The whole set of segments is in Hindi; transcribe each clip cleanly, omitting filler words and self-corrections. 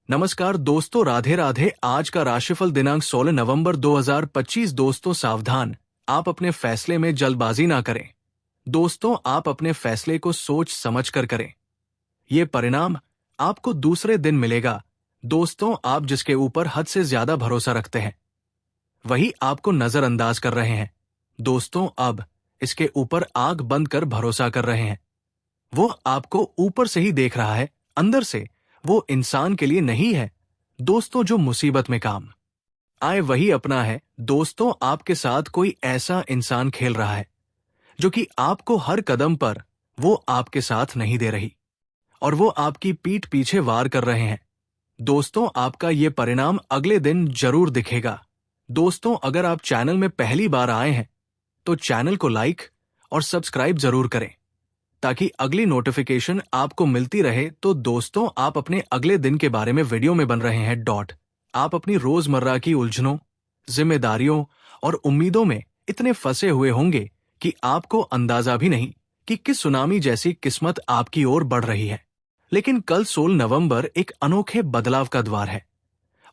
नमस्कार दोस्तों, राधे राधे। आज का राशिफल दिनांक 16 नवंबर 2025। दोस्तों सावधान, आप अपने फैसले में जल्दबाजी ना करें। दोस्तों, आप अपने फैसले को सोच समझ कर करें। ये परिणाम आपको दूसरे दिन मिलेगा। दोस्तों, आप जिसके ऊपर हद से ज्यादा भरोसा रखते हैं वही आपको नजरअंदाज कर रहे हैं। दोस्तों, अब इसके ऊपर आंख बंद कर भरोसा कर रहे हैं। वो आपको ऊपर से ही देख रहा है, अंदर से वो इंसान के लिए नहीं है। दोस्तों, जो मुसीबत में काम आए वही अपना है। दोस्तों, आपके साथ कोई ऐसा इंसान खेल रहा है जो कि आपको हर कदम पर वो आपके साथ नहीं दे रही और वो आपकी पीठ पीछे वार कर रहे हैं। दोस्तों, आपका ये परिणाम अगले दिन जरूर दिखेगा। दोस्तों, अगर आप चैनल में पहली बार आए हैं तो चैनल को लाइक और सब्सक्राइब जरूर करें ताकि अगली नोटिफिकेशन आपको मिलती रहे। तो दोस्तों, आप अपने अगले दिन के बारे में वीडियो में बन रहे हैं। आप अपनी रोजमर्रा की उलझनों, जिम्मेदारियों और उम्मीदों में इतने फंसे हुए होंगे कि आपको अंदाजा भी नहीं कि किस सुनामी जैसी किस्मत आपकी ओर बढ़ रही है। लेकिन कल 16 नवंबर एक अनोखे बदलाव का द्वार है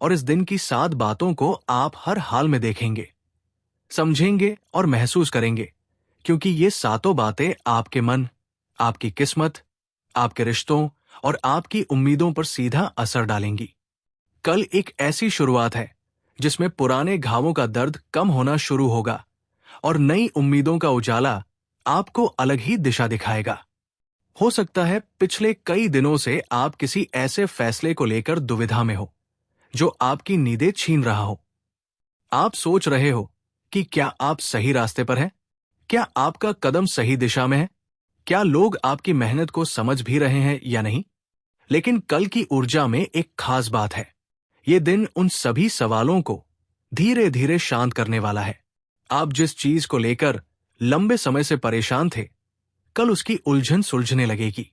और इस दिन की 7 बातों को आप हर हाल में देखेंगे, समझेंगे और महसूस करेंगे, क्योंकि ये सातों बातें आपके मन, आपकी किस्मत, आपके रिश्तों और आपकी उम्मीदों पर सीधा असर डालेंगी। कल एक ऐसी शुरुआत है जिसमें पुराने घावों का दर्द कम होना शुरू होगा और नई उम्मीदों का उजाला आपको अलग ही दिशा दिखाएगा। हो सकता है पिछले कई दिनों से आप किसी ऐसे फैसले को लेकर दुविधा में हो जो आपकी नींदें छीन रहा हो। आप सोच रहे हो कि क्या आप सही रास्ते पर हैं? क्या आपका कदम सही दिशा में है? क्या लोग आपकी मेहनत को समझ भी रहे हैं या नहीं? लेकिन कल की ऊर्जा में एक खास बात है। ये दिन उन सभी सवालों को धीरे धीरे शांत करने वाला है। आप जिस चीज को लेकर लंबे समय से परेशान थे, कल उसकी उलझन सुलझने लगेगी।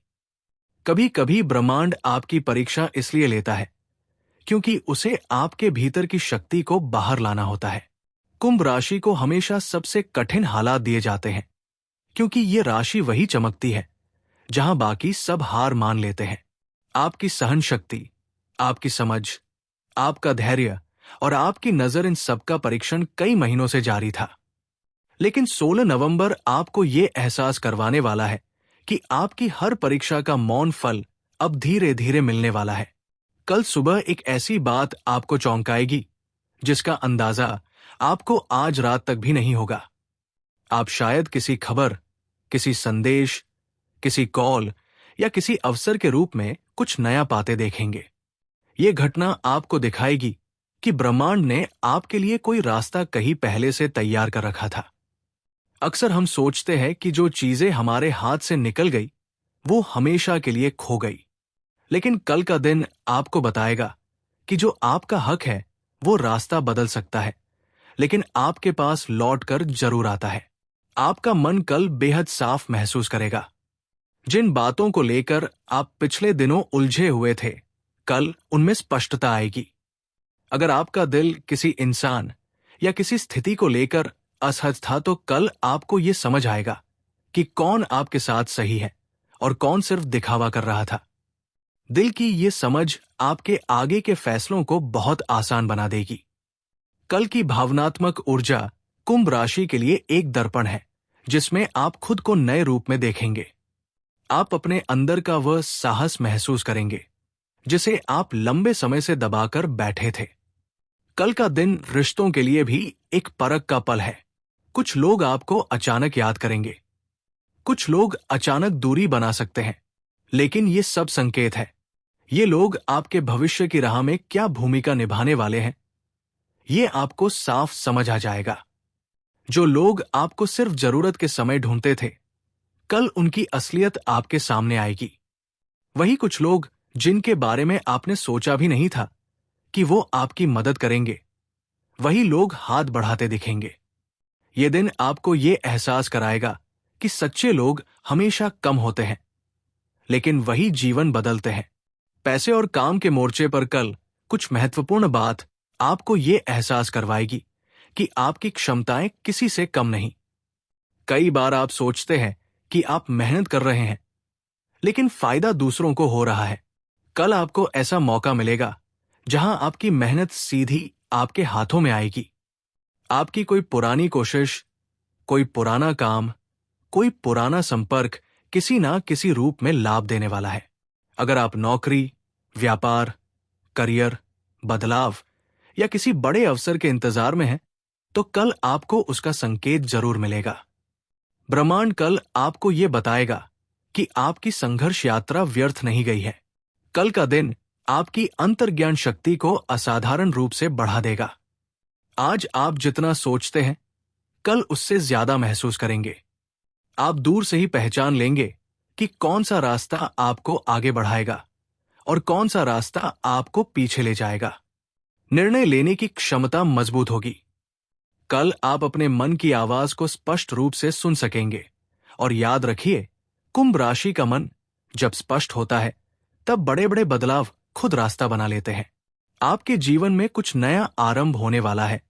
कभी कभी ब्रह्मांड आपकी परीक्षा इसलिए लेता है क्योंकि उसे आपके भीतर की शक्ति को बाहर लाना होता है। कुंभ राशि को हमेशा सबसे कठिन हालात दिए जाते हैं क्योंकि ये राशि वही चमकती है जहां बाकी सब हार मान लेते हैं। आपकी सहन शक्ति, आपकी समझ, आपका धैर्य और आपकी नजर, इन सबका परीक्षण कई महीनों से जारी था। लेकिन 16 नवंबर आपको ये एहसास करवाने वाला है कि आपकी हर परीक्षा का मौन फल अब धीरे धीरे मिलने वाला है। कल सुबह एक ऐसी बात आपको चौंकाएगी जिसका अंदाजा आपको आज रात तक भी नहीं होगा। आप शायद किसी खबर, किसी संदेश, किसी कॉल या किसी अवसर के रूप में कुछ नया पाते देखेंगे। ये घटना आपको दिखाएगी कि ब्रह्मांड ने आपके लिए कोई रास्ता कहीं पहले से तैयार कर रखा था। अक्सर हम सोचते हैं कि जो चीजें हमारे हाथ से निकल गई वो हमेशा के लिए खो गई। लेकिन कल का दिन आपको बताएगा कि जो आपका हक है वो रास्ता बदल सकता है, लेकिन आपके पास लौट कर जरूर आता है। आपका मन कल बेहद साफ महसूस करेगा। जिन बातों को लेकर आप पिछले दिनों उलझे हुए थे, कल उनमें स्पष्टता आएगी। अगर आपका दिल किसी इंसान या किसी स्थिति को लेकर असहज था तो कल आपको ये समझ आएगा कि कौन आपके साथ सही है और कौन सिर्फ दिखावा कर रहा था। दिल की ये समझ आपके आगे के फैसलों को बहुत आसान बना देगी। कल की भावनात्मक ऊर्जा कुंभ राशि के लिए एक दर्पण है जिसमें आप खुद को नए रूप में देखेंगे। आप अपने अंदर का वह साहस महसूस करेंगे जिसे आप लंबे समय से दबाकर बैठे थे। कल का दिन रिश्तों के लिए भी एक परख का पल है। कुछ लोग आपको अचानक याद करेंगे, कुछ लोग अचानक दूरी बना सकते हैं, लेकिन ये सब संकेत है। ये लोग आपके भविष्य की राह में क्या भूमिका निभाने वाले हैं ये आपको साफ समझ आ जाएगा। जो लोग आपको सिर्फ जरूरत के समय ढूंढते थे, कल उनकी असलियत आपके सामने आएगी। वही कुछ लोग जिनके बारे में आपने सोचा भी नहीं था कि वो आपकी मदद करेंगे, वही लोग हाथ बढ़ाते दिखेंगे। ये दिन आपको ये एहसास कराएगा कि सच्चे लोग हमेशा कम होते हैं, लेकिन वही जीवन बदलते हैं। पैसे और काम के मोर्चे पर कल कुछ महत्वपूर्ण बात आपको ये एहसास करवाएगी कि आपकी क्षमताएं किसी से कम नहीं। कई बार आप सोचते हैं कि आप मेहनत कर रहे हैं, लेकिन फायदा दूसरों को हो रहा है। कल आपको ऐसा मौका मिलेगा जहां आपकी मेहनत सीधी आपके हाथों में आएगी। आपकी कोई पुरानी कोशिश, कोई पुराना काम, कोई पुराना संपर्क किसी ना किसी रूप में लाभ देने वाला है। अगर आप नौकरी, व्यापार, करियर, बदलाव या किसी बड़े अवसर के इंतजार में हैं, तो कल आपको उसका संकेत जरूर मिलेगा। ब्रह्मांड कल आपको यह बताएगा कि आपकी संघर्ष यात्रा व्यर्थ नहीं गई है। कल का दिन आपकी अंतर्ज्ञान शक्ति को असाधारण रूप से बढ़ा देगा। आज आप जितना सोचते हैं, कल उससे ज्यादा महसूस करेंगे। आप दूर से ही पहचान लेंगे कि कौन सा रास्ता आपको आगे बढ़ाएगा और कौन सा रास्ता आपको पीछे ले जाएगा। निर्णय लेने की क्षमता मजबूत होगी। कल आप अपने मन की आवाज को स्पष्ट रूप से सुन सकेंगे। और याद रखिए, कुंभ राशि का मन जब स्पष्ट होता है, तब बड़े बड़े बदलाव खुद रास्ता बना लेते हैं। आपके जीवन में कुछ नया आरंभ होने वाला है,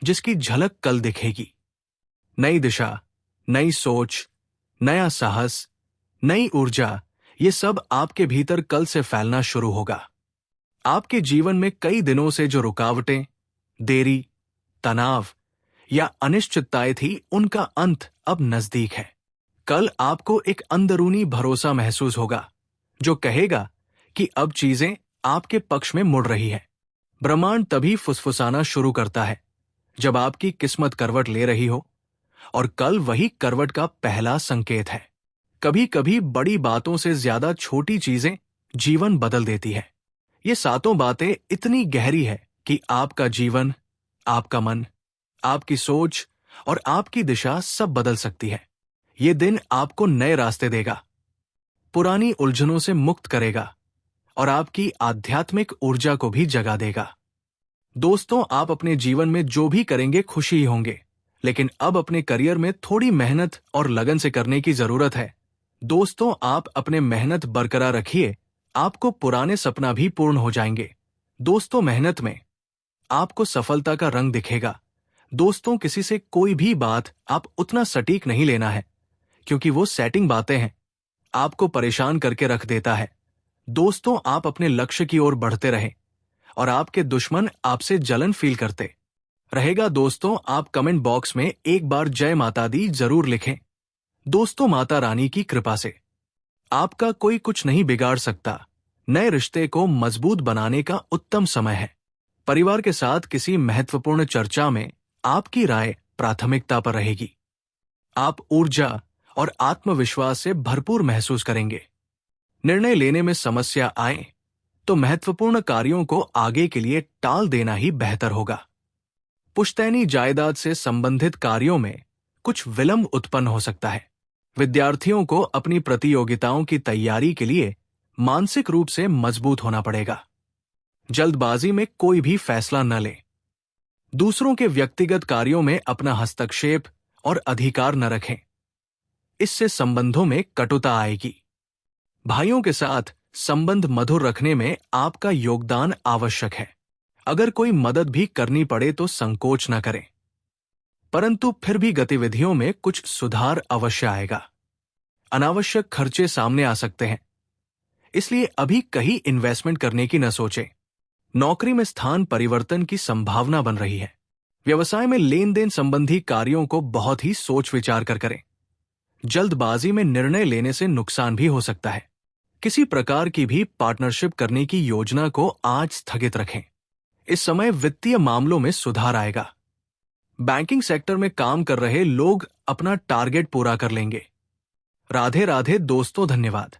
जिसकी झलक कल दिखेगी। नई दिशा, नई सोच, नया साहस, नई ऊर्जा, ये सब आपके भीतर कल से फैलना शुरू होगा। आपके जीवन में कई दिनों से जो रुकावटें, देरी, तनाव या अनिश्चितताएं थी, उनका अंत अब नजदीक है। कल आपको एक अंदरूनी भरोसा महसूस होगा जो कहेगा कि अब चीजें आपके पक्ष में मुड़ रही है। ब्रह्मांड तभी फुसफुसाना शुरू करता है जब आपकी किस्मत करवट ले रही हो, और कल वही करवट का पहला संकेत है। कभी कभी बड़ी बातों से ज्यादा छोटी चीजें जीवन बदल देती है। ये सातों बातें इतनी गहरी है कि आपका जीवन, आपका मन, आपकी सोच और आपकी दिशा सब बदल सकती है। ये दिन आपको नए रास्ते देगा, पुरानी उलझनों से मुक्त करेगा और आपकी आध्यात्मिक ऊर्जा को भी जगा देगा। दोस्तों, आप अपने जीवन में जो भी करेंगे खुशी ही होंगे, लेकिन अब अपने करियर में थोड़ी मेहनत और लगन से करने की जरूरत है। दोस्तों, आप अपने मेहनत बरकरार रखिए, आपको पुराने सपना भी पूर्ण हो जाएंगे। दोस्तों, मेहनत में आपको सफलता का रंग दिखेगा। दोस्तों, किसी से कोई भी बात आप उतना सटीक नहीं लेना है, क्योंकि वो सेटिंग बातें हैं, आपको परेशान करके रख देता है। दोस्तों, आप अपने लक्ष्य की ओर बढ़ते रहें और आपके दुश्मन आपसे जलन फील करते रहेगा। दोस्तों, आप कमेंट बॉक्स में एक बार जय माता दी जरूर लिखें। दोस्तों, माता रानी की कृपा से आपका कोई कुछ नहीं बिगाड़ सकता। नए रिश्ते को मजबूत बनाने का उत्तम समय है। परिवार के साथ किसी महत्वपूर्ण चर्चा में आपकी राय प्राथमिकता पर रहेगी। आप ऊर्जा और आत्मविश्वास से भरपूर महसूस करेंगे। निर्णय लेने में समस्या आए तो महत्वपूर्ण कार्यों को आगे के लिए टाल देना ही बेहतर होगा। पुश्तैनी जायदाद से संबंधित कार्यों में कुछ विलंब उत्पन्न हो सकता है। विद्यार्थियों को अपनी प्रतियोगिताओं की तैयारी के लिए मानसिक रूप से मजबूत होना पड़ेगा। जल्दबाजी में कोई भी फैसला न लें। दूसरों के व्यक्तिगत कार्यों में अपना हस्तक्षेप और अधिकार न रखें, इससे संबंधों में कटुता आएगी। भाइयों के साथ संबंध मधुर रखने में आपका योगदान आवश्यक है। अगर कोई मदद भी करनी पड़े तो संकोच न करें, परंतु फिर भी गतिविधियों में कुछ सुधार अवश्य आएगा। अनावश्यक खर्चे सामने आ सकते हैं, इसलिए अभी कहीं इन्वेस्टमेंट करने की न सोचें। नौकरी में स्थान परिवर्तन की संभावना बन रही है। व्यवसाय में लेन देन संबंधी कार्यों को बहुत ही सोच विचार कर करें। जल्दबाजी में निर्णय लेने से नुकसान भी हो सकता है। किसी प्रकार की भी पार्टनरशिप करने की योजना को आज स्थगित रखें। इस समय वित्तीय मामलों में सुधार आएगा। बैंकिंग सेक्टर में काम कर रहे लोग अपना टारगेट पूरा कर लेंगे। राधे राधे दोस्तों, धन्यवाद।